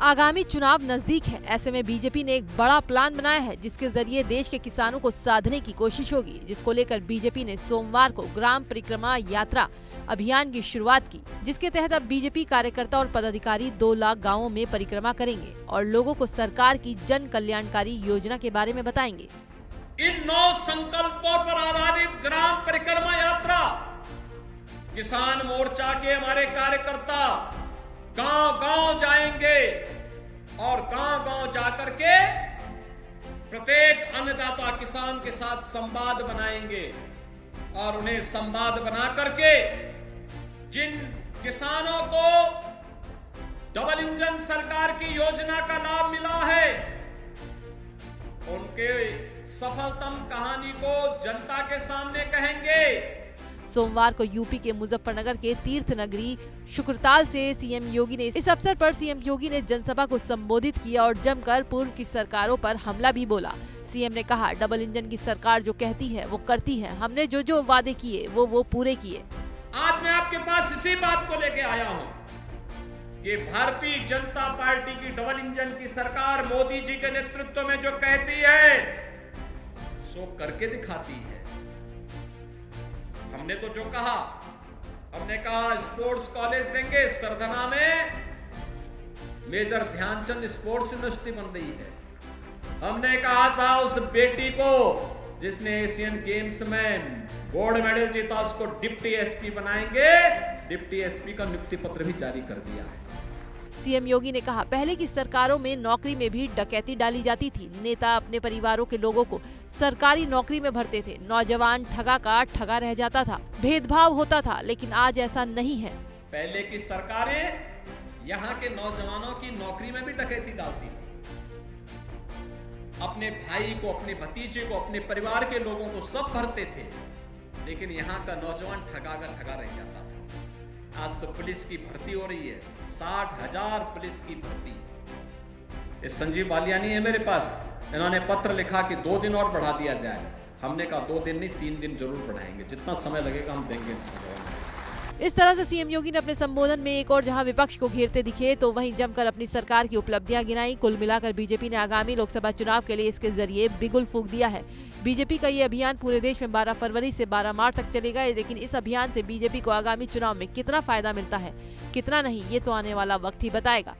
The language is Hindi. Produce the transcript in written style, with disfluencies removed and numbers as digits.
आगामी चुनाव नजदीक है। ऐसे में बीजेपी ने एक बड़ा प्लान बनाया है जिसके जरिए देश के किसानों को साधने की कोशिश होगी, जिसको लेकर बीजेपी ने सोमवार को ग्राम परिक्रमा यात्रा अभियान की शुरुआत की, जिसके तहत अब बीजेपी कार्यकर्ता और पदाधिकारी 2 लाख गाँवों में परिक्रमा करेंगे और लोगों को सरकार की जन कल्याणकारी योजना के बारे में बताएंगे। इन 9 संकल्पों पर आधारित ग्राम परिक्रमा यात्रा किसान मोर्चा के हमारे कार्यकर्ता गांव-गांव जाएंगे और गांव-गांव जाकर के प्रत्येक अन्नदाता किसान के साथ संवाद बनाएंगे और उन्हें संवाद बना करके जिन किसानों को डबल इंजन सरकार की योजना का लाभ मिला है उनके सफलतम कहानी को जनता के सामने कहेंगे। सोमवार को यूपी के मुजफ्फरनगर के तीर्थ नगरी शुक्रताल से सीएम योगी ने इस अवसर पर सीएम योगी ने जनसभा को संबोधित किया और जमकर पूर्व की सरकारों पर हमला भी बोला। सीएम ने कहा, डबल इंजन की सरकार जो कहती है वो करती है, हमने जो वादे किए वो पूरे किए। आज मैं आपके पास इसी बात को लेके आया हूँ कि भारतीय जनता पार्टी की डबल इंजन की सरकार मोदी जी के नेतृत्व में जो कहती है सो करके दिखाती है। हमने तो जो कहा, हमने कहा स्पोर्ट्स कॉलेज देंगे, सरधना में मेजर ध्यानचंद स्पोर्ट्स यूनिवर्सिटी बन रही है। हमने कहा था उस बेटी को जिसने एशियन गेम्स में गोल्ड मेडल जीता उसको डिप्टी एसपी बनाएंगे, डिप्टी एसपी का नियुक्ति पत्र भी जारी कर दिया है। सीएम योगी ने कहा, पहले की सरकारों में नौकरी में भी डकैती डाली जाती थी। नेता अपने परिवारों के लोगों को सरकारी नौकरी में भरते थे। नौजवान ठगा का ठगा रह जाता था, भेदभाव होता था, लेकिन आज ऐसा नहीं है। पहले की सरकारें यहाँ के नौजवानों की नौकरी में भी डकैती डालती थी। अपने भाई को, अपने भतीजे को, अपने परिवार के लोगों को सब भरते थे, लेकिन यहाँ का नौजवान ठगा का ठगा रह जाता था। आज तो पुलिस की भर्ती हो रही है, 60,000 पुलिस की भर्ती। इस संजीव बालियानी है मेरे पास, इन्होंने पत्र लिखा कि 2 दिन और बढ़ा दिया जाए। हमने कहा 2 दिन नहीं 3 दिन जरूर बढ़ाएंगे, जितना समय लगेगा हम देंगे। इस तरह से सीएम योगी ने अपने संबोधन में एक और जहां विपक्ष को घेरते दिखे तो वहीं जमकर अपनी सरकार की उपलब्धियां गिनाई। कुल मिलाकर बीजेपी ने आगामी लोकसभा चुनाव के लिए इसके जरिए बिगुल फूंक दिया है। बीजेपी का ये अभियान पूरे देश में 12 फरवरी से 12 मार्च तक चलेगा, लेकिन इस अभियान से बीजेपी को आगामी चुनाव में कितना फायदा मिलता है, कितना नहीं, ये तो आने वाला वक्त ही बताएगा।